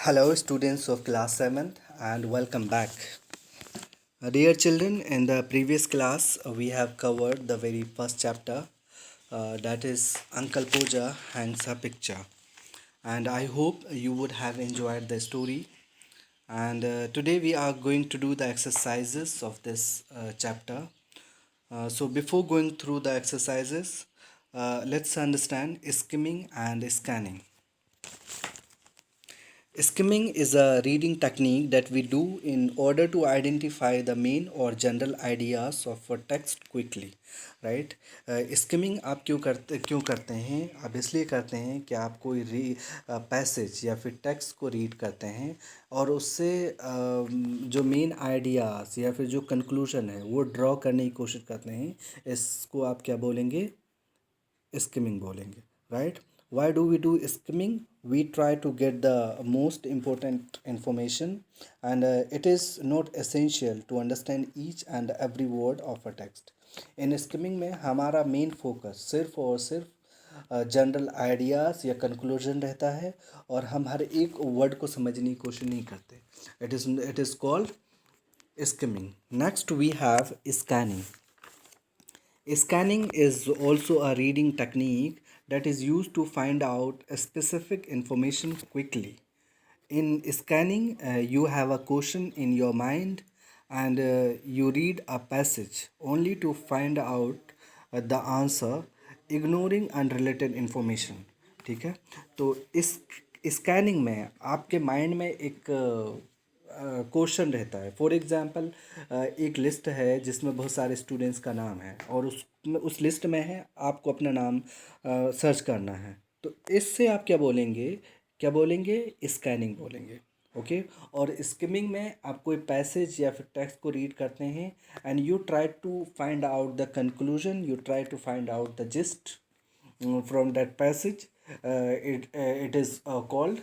Hello, students of class 7th, and welcome back. Dear children, in the previous class, we have covered the very first chapter, that is Uncle Pooja Hangs a Picture. And I hope you would have enjoyed the story. And today we are going to do the exercises of this chapter. So, before going through the exercises, let's understand skimming and scanning. Skimming is a reading technique that we do in order to identify the main or general ideas of a text quickly, right? Skimming आप क्यों करते हैं? आप इसलिए करते हैं कि आप कोई पैसेज या फिर टेक्स्ट को रीड करते हैं और उससे जो मेन आइडियाज़ या फिर जो कंक्लूजन है वो ड्रॉ करने की कोशिश करते हैं। इसको आप क्या बोलेंगे? skimming बोलेंगे, right? Why do we do skimming? We try to get the most important information, and it is not essential to understand each and every word of a text. In skimming में हमारा main focus सिर्फ और सिर्फ general ideas या conclusion रहता है और हम हर एक वर्ड को समझने की कोशिश नहीं करते. It is called skimming. Next we have scanning. Scanning is also a reading technique that is used to find out a specific information quickly. In scanning, you have a question in your mind and you read a passage only to find out the answer, ignoring unrelated information. ठीक है, तो इस scanning में आपके mind में एक question रहता है. फॉर एग्जांपल, एक लिस्ट है जिसमें बहुत सारे स्टूडेंट्स का नाम है और उस लिस्ट में है आपको अपना नाम सर्च करना है. तो इससे आप क्या बोलेंगे? स्कैनिंग बोलेंगे. ओके. और स्किमिंग में आप कोई पैसेज या फिर टेक्स्ट को रीड करते हैं and you try to find out the conclusion, you try to find out the gist from that passage. It is called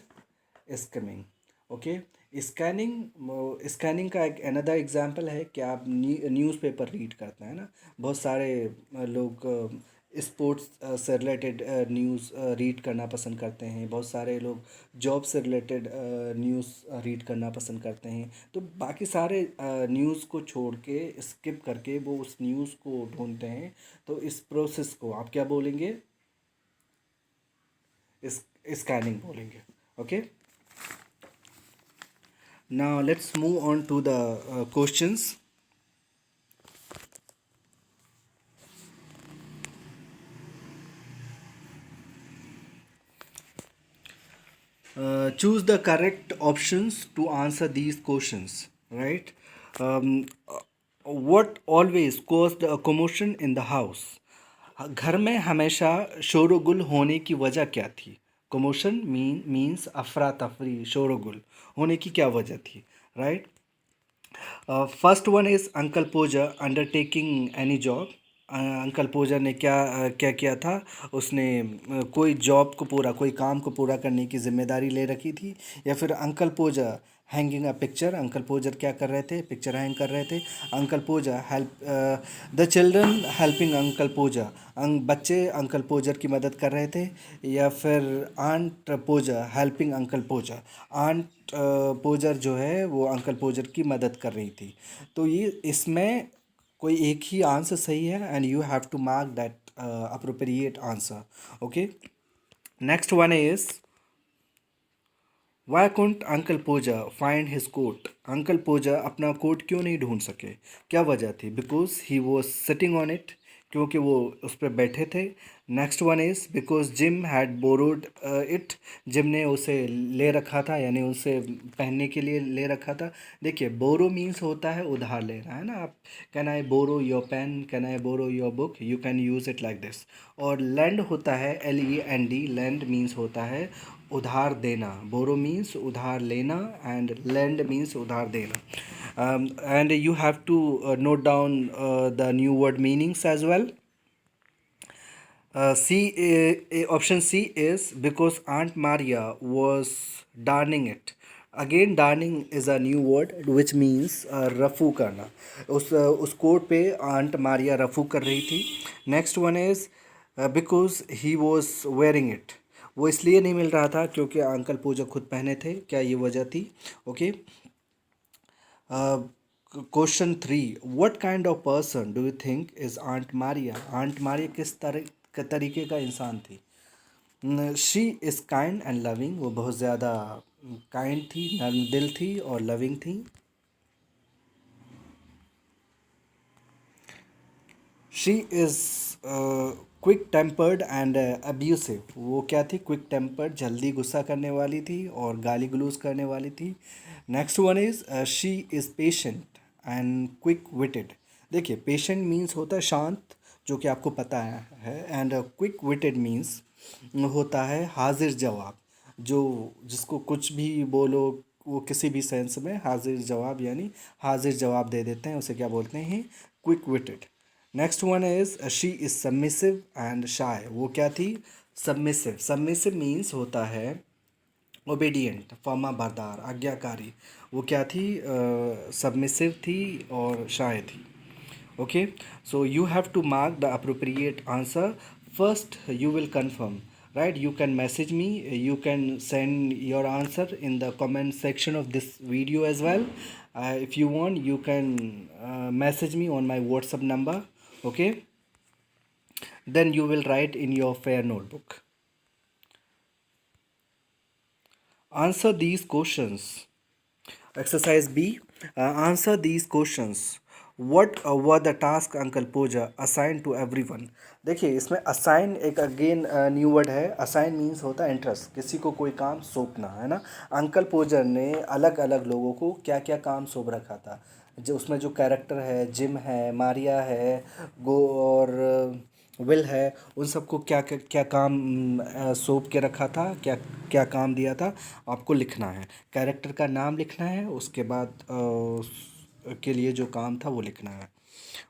skimming. Okay. Scanning का एक अनदर एग्जांपल है कि आप न्यूज़पेपर रीड करते हैं ना. बहुत सारे लोग स्पोर्ट्स से रिलेटेड न्यूज़ रीड करना पसंद करते हैं. बहुत सारे लोग जॉब से रिलेटेड न्यूज़ रीड करना पसंद करते हैं. तो बाकी सारे न्यूज़ को छोड़ के स्किप करके वो उस न्यूज़ को ढूंढते हैं. तो इस प्रोसेस को आप क्या बोलेंगे? स्कैनिंग बोलेंगे. Okay. Now let's move on to the questions. Choose the correct options to answer these questions. Right? What always caused a commotion in the house? घर में हमेशा शोरगुल होने की वजह क्या थी? कमोशन मीन्स अफरा तफरी. शोरगुल होने की क्या वजह थी? Right. First one is uncle Podger undertaking any job. Uncle Podger ने क्या किया था? उसने कोई काम को पूरा करने की जिम्मेदारी ले रखी थी. या फिर uncle Podger hanging a picture. Uncle Podger क्या कर रहे थे? पिक्चर हैंग कर रहे थे. Uncle Podger help the children helping uncle Podger. बच्चे अंकल पोजर की मदद कर रहे थे. या फिर आंट पोजा हेल्पिंग अंकल पोजा. आंट पोजर जो है वो अंकल पोजर की मदद कर रही थी. तो ये इसमें कोई एक ही आंसर सही है and you have to mark that appropriate answer. Okay. Next one is why couldn't uncle Podger find his coat. Uncle Podger अपना कोट क्यों नहीं ढूंढ सके? क्या वजह थी? Because he was sitting on it. क्योंकि वो उस पर बैठे थे. Next one is because Jim had borrowed it. Jim ने उसे ले रखा था, यानी उसे पहनने के लिए ले रखा था. देखिए, बोरो मीन्स होता है उधार लेना, है ना. आप can I borrow your pen, can I borrow your book, you can use it like this. और लैंड होता है LEND. लैंड मीन्स होता है उधार देना. बोरो मीन्स उधार लेना एंड लैंड मीन्स उधार देना. And you have to note down the new word meanings as well. Option C is because Aunt Maria was darning it. Again, darning is a new word which means रफ़ू करना. उस coat पे aunt Maria रफ़ू कर रही थी. Next one is because he was wearing it. वो इसलिए नहीं मिल रहा था क्योंकि अंकल पूजा खुद पहने थे, क्या ये वजह थी? Okay. Question 3, what kind of person do you think is aunt Maria? Aunt Maria किस तरह के तरीके का इंसान थी? She is kind and loving, वो बहुत ज़्यादा काइंड थी, नर्म दिल थी और लविंग थी। She is quick tempered and abusive, वो क्या थी? क्विक टेम्पर्ड, जल्दी गुस्सा करने वाली थी और गाली गलौज करने वाली थी। Next one is she is patient and quick witted. देखिए, पेशेंट मीन्स होता है शांत, जो कि आपको पता है, एंड क्विक विटेड मीन्स होता है हाजिर जवाब, जो जिसको कुछ भी बोलो वो किसी भी सेंस में हाजिर जवाब, यानी हाजिर जवाब दे देते हैं, उसे क्या बोलते हैं? Quick witted. Next one is she is submissive and shy, वो क्या थी? सबमिसिव। सबमिसिव मीन्स होता है ओबीडियंट, फर्मा बरदार, आज्ञाकारी। वो क्या थी? सबमिसिव थी और शाय थी। Okay, so you have to mark the appropriate answer. First you will confirm, right? You can message me, you can send your answer in the comment section of this video as well. If you want, you can message me on my WhatsApp number. Okay, then you will write in your fair notebook. Answer these questions. Exercise B. Answer these questions. What were the task Uncle Pooja assigned to everyone? देखिए, इसमें assign एक again new word है। assign means होता है interest, किसी को कोई काम सौंपना, है ना? अंकल पूजा ने अलग अलग लोगों को क्या क्या काम सौंप रखा था। जो उसमें जो कैरेक्टर है, जिम है, मारिया है, गो और विल है, उन सबको क्या क्या क्या काम सौंप के रखा था, क्या क्या काम दिया था, आपको लिखना है। कैरेक्टर का नाम लिखना है, उसके बाद के लिए जो काम था वो लिखना है।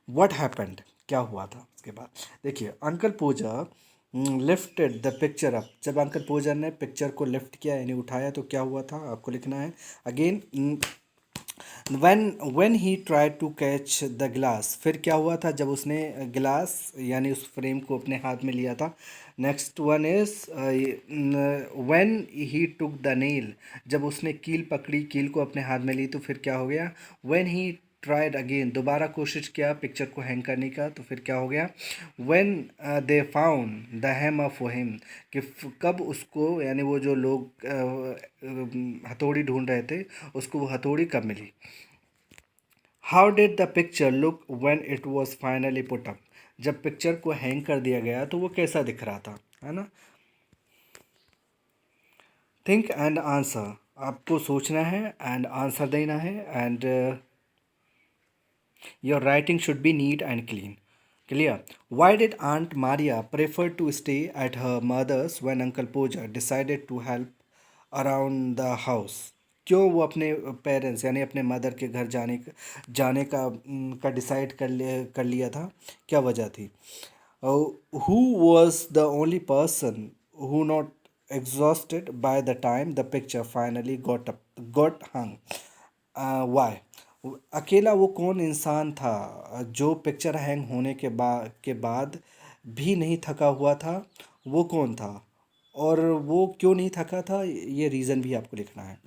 व्हाट हैपेंड, क्या हुआ था उसके बाद? देखिए, uncle Pooja lifted the picture up, जब अंकल पूजा ने पिक्चर को लिफ्ट किया यानी उठाया तो क्या हुआ था, आपको लिखना है। Again, when he tried to catch the glass, फिर क्या हुआ था जब उसने गिलास यानी उस फ्रेम को अपने हाथ में लिया था। Next one is when he took the nail, जब उसने कील पकड़ी, कील को अपने हाथ में ली तो फिर क्या हो गया? when he ट्राइड अगेन, दोबारा कोशिश किया पिक्चर को हैंग करने का तो फिर क्या हो गया? when they found the hammer for him, कि कब उसको, यानी वो जो लोग हथौड़ी ढूंढ रहे थे, उसको वो हथौड़ी कब मिली? How did the picture look when it was finally put up, जब पिक्चर को हैंग कर दिया गया तो वो कैसा दिख रहा था, है ना? थिंक एंड आंसर, आपको सोचना है एंड आंसर देना है, and your writing should B NEET and clean. Clear? Why did Aunt Maria prefer to stay at her mother's when Uncle Pooja decided to help around the house? क्यों वो अपने parents यानी अपने mother के घर जाने का डिसाइड कर लिया था? क्या वजह थी? Who was the only person who not exhausted by the time the picture finally got hung? Why? अकेला वो कौन इंसान था जो पिक्चर हैंग होने के बाद भी नहीं थका हुआ था? वो कौन था और वो क्यों नहीं थका था, ये रीज़न भी आपको लिखना है।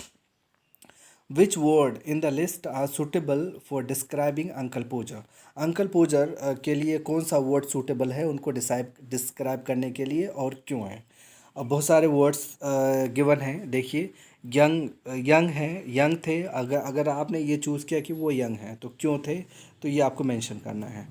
Which word in the list are suitable for describing uncle Podger? Uncle Podger के लिए कौन सा वर्ड सूटेबल है उनको डिस्क्राइब करने के लिए और क्यों है? अब बहुत सारे वर्ड्स गिवन हैं, देखिए। यंग, यंग है, यंग थे। अगर अगर आपने ये चूज़ किया कि वो यंग हैं तो क्यों थे, तो ये आपको मेंशन करना है।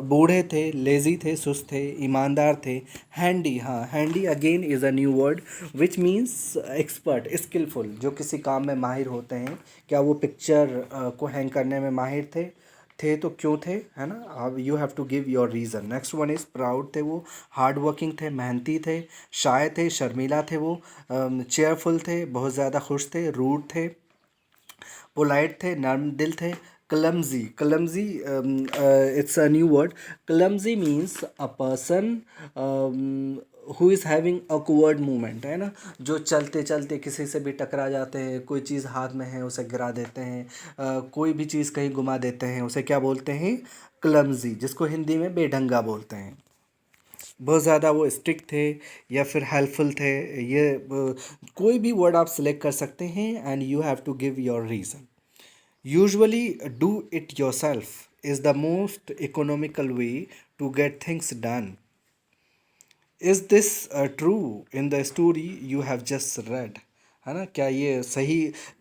बूढ़े थे, लेज़ी थे, सुस्त थे, ईमानदार थे, हैंडी। हाँ, handy again is a new word which means expert, skilful, जो किसी काम में माहिर होते हैं। क्या वो पिक्चर को हैंग करने में माहिर थे तो क्यों थे, है ना? अब you have to give your reason. Next one is proud थे, वो हार्ड वर्किंग थे, मेहनती थे, शाय थे, शर्मीला थे, वो चेयरफुल थे, बहुत ज़्यादा खुश थे, रूड थे, पोलाइट थे, नर्म दिल थे, clumsy. Clumsy it's a new word. Clumsy means a person who is having awkward movement, है ना? जो चलते चलते किसी से भी टकरा जाते हैं, कोई चीज़ हाथ में है उसे गिरा देते हैं, कोई भी चीज़ कहीं घुमा देते हैं, उसे क्या बोलते हैं? क्लमजी, जिसको हिंदी में बेढंगा बोलते हैं। बहुत ज़्यादा वो स्ट्रिक्ट थे या फिर हेल्पफुल थे, ये कोई भी वर्ड आप सिलेक्ट कर सकते हैं and you have to give your reason. Usually, do it yourself is the most economical way to get things done. Is this true in the story you have just read? है ना, क्या ये सही,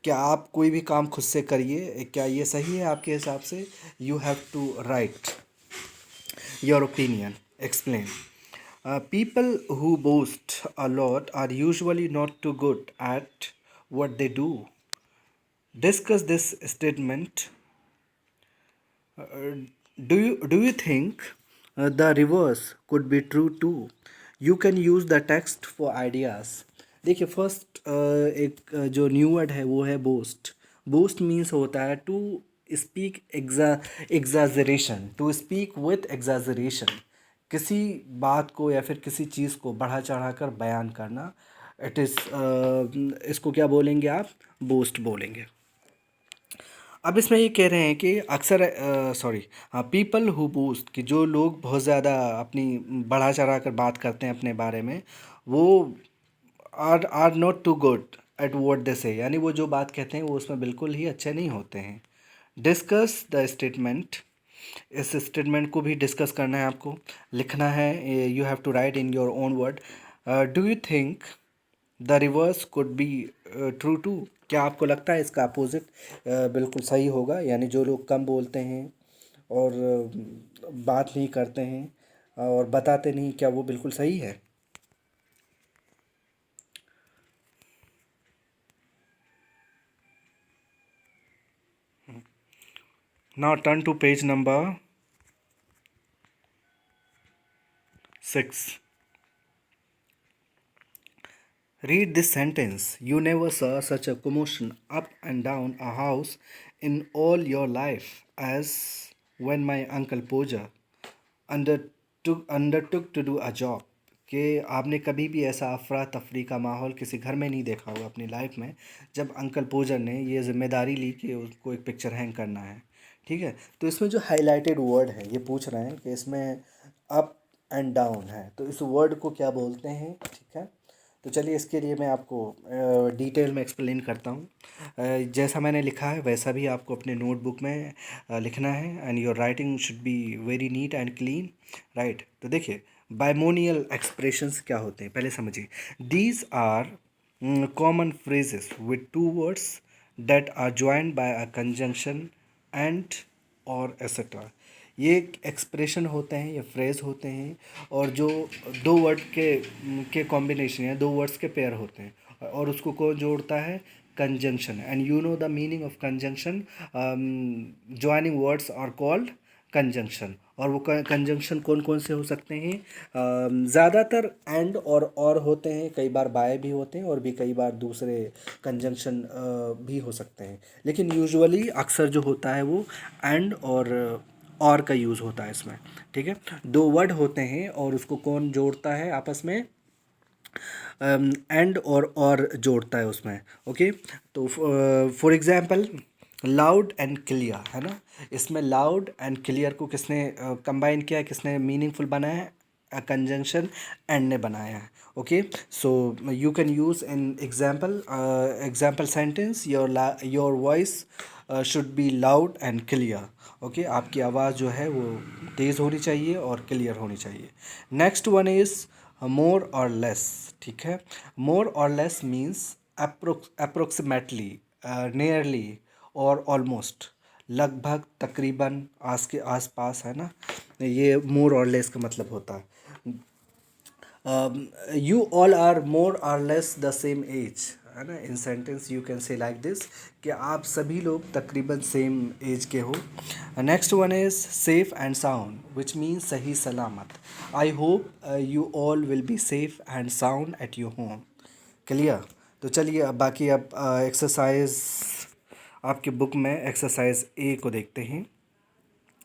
क्या आप कोई भी काम खुद से करिए, क्या ये सही है आपके हिसाब से? You have to write your opinion. Explain. People who boast a lot are usually not too good at what they do. Discuss this statement. Do you think the reverse could be true too? You can use the text for ideas. देखिए first एक जो new word है वो है boast. Boast means होता है to speak exaggeration, to speak with exaggeration, किसी बात को या फिर किसी चीज़ को बढ़ा चढ़ा कर बयान करना. इट इज़ इसको क्या बोलेंगे आप? बोस्ट बोलेंगे. अब इसमें ये कह रहे हैं कि अक्सर सॉरी हाँ, पीपल हु बूस्ट, कि जो लोग बहुत ज़्यादा अपनी बढ़ा चढ़ा कर बात करते हैं अपने बारे में, वो are not too good at what they say, यानी वो जो बात कहते हैं वो उसमें बिल्कुल ही अच्छे नहीं होते हैं. Discuss the statement. इस स्टेटमेंट को भी डिस्कस करना है, आपको लिखना है. You have to write in your own word. Do you think the reverse could be true too? क्या आपको लगता है इसका अपोजिट बिल्कुल सही होगा, यानी जो लोग कम बोलते हैं और बात नहीं करते हैं और बताते नहीं, क्या वो बिल्कुल सही है? Now turn to page number 6. Read this sentence. You never saw such a commotion up and down a house in all your life as when my uncle Pooja undertook to do a job. कि आपने कभी भी ऐसा अफरा तफरी का माहौल किसी घर में नहीं देखा होगा अपनी लाइफ में, जब अंकल पोजर ने ये जिम्मेदारी ली कि उसको एक पिक्चर हैंग करना है. ठीक है, तो इसमें जो हाईलाइटेड वर्ड है ये पूछ रहे हैं कि इसमें अप एंड डाउन है, तो इस वर्ड को क्या बोलते हैं. ठीक है, तो चलिए इसके लिए मैं आपको डिटेल में एक्सप्लेन करता हूँ. जैसा मैंने लिखा है वैसा भी आपको अपने नोटबुक में लिखना है and your writing should be very neat and clean. Right, तो देखिए बाइमोनियल एक्सप्रेशंस क्या होते हैं पहले समझिए. These are common phrases with two words that are joined by a conjunction and और एसेट्रा. ये एक्सप्रेशन होते हैं, ये फ्रेज होते हैं, और जो दो वर्ड के कॉम्बिनेशन या दो वर्ड्स के पेयर होते हैं, और उसको कौन जोड़ता है? Conjunction. And you know the meaning of conjunction. Joining words are called conjunction. और वो कंजंक्शन कौन कौन से हो सकते हैं? ज़्यादातर एंड और होते हैं, कई बार बाय भी होते हैं, और भी कई बार दूसरे कंजंक्शन भी हो सकते हैं. लेकिन यूजुअली अक्सर जो होता है वो एंड और का यूज़ होता है इसमें. ठीक है, दो वर्ड होते हैं और उसको कौन जोड़ता है आपस में? एंड और जोड़ता है उसमें. ओके, तो for example loud and clear है ना, इसमें लाउड एंड क्लियर को किसने कंबाइन किया है, किसने मीनिंगफुल बनाया है? कंजंक्शन एंड ने बनाया है. Okay, so you can use in example sentence your voice should be loud and clear. Okay, आपकी आवाज़ जो है वो तेज़ होनी चाहिए और क्लियर होनी चाहिए. नेक्स्ट वन इज़ मोर और लेस. ठीक है, मोर और लेस मीन्स अप्रोक्सीमेटली, नियरली और ऑलमोस्ट, लगभग, तकरीबन, आस के आस पास, है ना, ये मोर और लेस का मतलब होता है. यू ऑल आर मोर और लेस द सेम एज, है ना. In sentence you can say like this कि आप सभी लोग तकरीबन सेम एज के हो. Next one is safe and sound which means सही सलामत. I hope you all will be safe and sound at your home. Clear. तो चलिए अब बाकी अब एक्सरसाइज आपकी बुक में एक्सरसाइज ए को देखते हैं.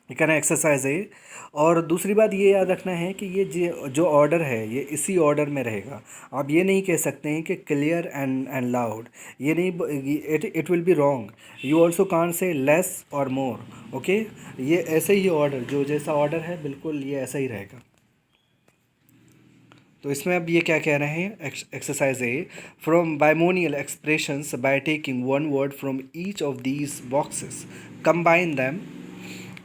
ये कहना एक्सरसाइज है. और दूसरी बात ये याद रखना है कि ये जो ऑर्डर है ये इसी ऑर्डर में रहेगा. आप ये नहीं कह सकते हैं कि क्लियर एंड लाउड, ये नहीं, it will be wrong. You also can't say less और मोर. ओके, ये ऐसे ही ऑर्डर, जो जैसा ऑर्डर है बिल्कुल ये ऐसा ही रहेगा. तो इसमें अब ये क्या कह रहे हैं, exercise A, from binomial expressions by taking one word from each of these boxes, combine them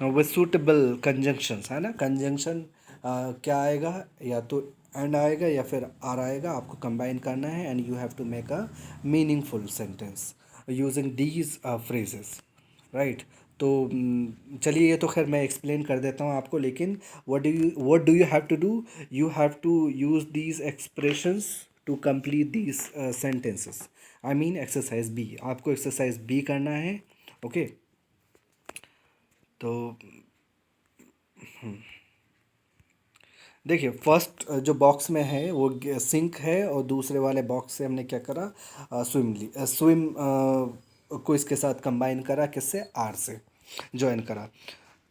with suitable conjunctions, है ना। कंजंक्शन क्या आएगा, या तो एंड आएगा या फिर आर आएगा, आपको कंबाइन करना है, and you have to make a meaningful sentence using these phrases, right. तो चलिए, ये तो खैर मैं एक्सप्लेन कर देता हूँ आपको, लेकिन what do you have to do, you have to use these expressions to complete these sentences. I mean exercise B, आपको exercise B करना है, ओके। तो देखिए, फर्स्ट जो बॉक्स में है वो सिंक है, और दूसरे वाले बॉक्स से हमने क्या करा, स्विम को इसके साथ कंबाइन करा, किससे, आर से ज्वाइन करा।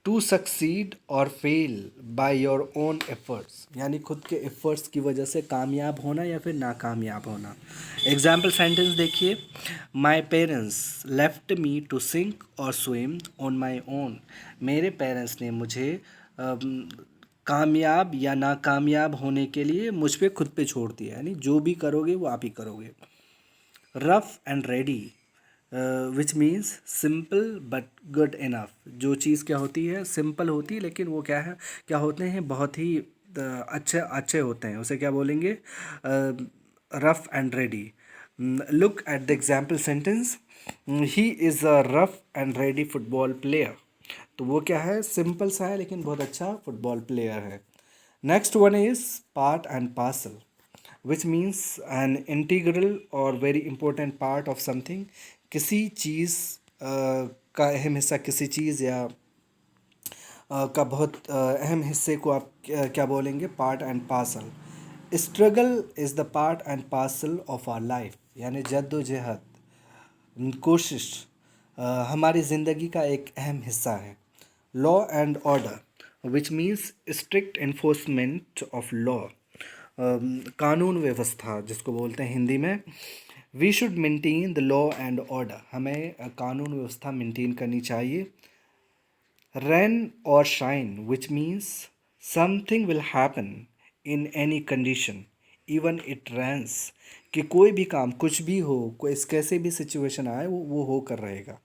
टू सक्सीड और fail by your own efforts, यानी खुद के एफर्ट्स की वजह से कामयाब होना या फिर नाकामयाब होना। एग्जाम्पल सेंटेंस देखिए, my parents left me to sink or swim on my own, मेरे पेरेंट्स ने मुझे कामयाब या नाकामयाब होने के लिए मुझ पे खुद पे छोड़ दिया, यानी जो भी करोगे वो आप ही करोगे। Rough and ready, which means simple but good enough, जो चीज़ क्या होती है, सिंपल होती है, लेकिन वो क्या है, क्या होते हैं, बहुत ही अच्छे अच्छे होते हैं, उसे क्या बोलेंगे, rough and ready. Look at the example sentence, he is a rough and ready football player, तो वो क्या है, सिंपल सा है लेकिन बहुत अच्छा फुटबॉल प्लेयर है। Next one is part and parcel, which means an integral और very important part of something, किसी चीज़ का अहम हिस्सा, किसी चीज़ या का बहुत अहम हिस्से को आप क्या बोलेंगे, part and parcel. Struggle is the part and parcel of our life, यानी जद्दोजहद, कोशिश हमारी ज़िंदगी का एक अहम हिस्सा है। Law and order, which means strict enforcement of law, कानून व्यवस्था जिसको बोलते हैं हिंदी में। We should maintain the law and order, हमें कानून व्यवस्था मेंटेन करनी चाहिए। Rain or shine, which means something will happen in any condition even it rains, कि कोई भी काम, कुछ भी हो, कोई कैसे भी सिचुएशन आए, वो होकर रहेगा।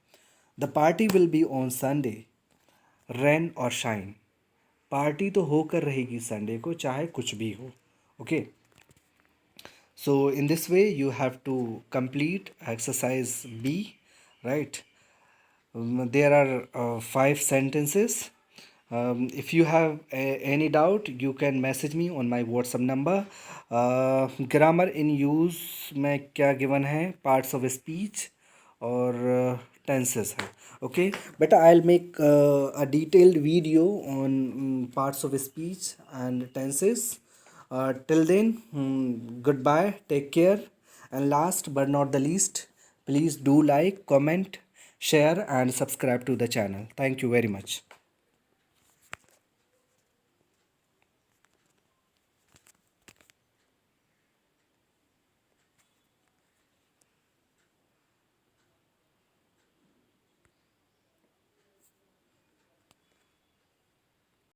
The party will be on Sunday, rain or shine, party तो होकर रहेगी संडे को, चाहे कुछ भी हो, okay. So in this way you have to complete exercise B, right? There are 5 sentences. If you have any doubt, you can message me on my WhatsApp number. Grammar in use में क्या given है, parts of speech और tenses है, okay? But I'll make a detailed video on parts of speech and tenses. Till then, goodbye, take care, and last but not the least, please do like, comment, share, and subscribe to the channel. Thank you very much.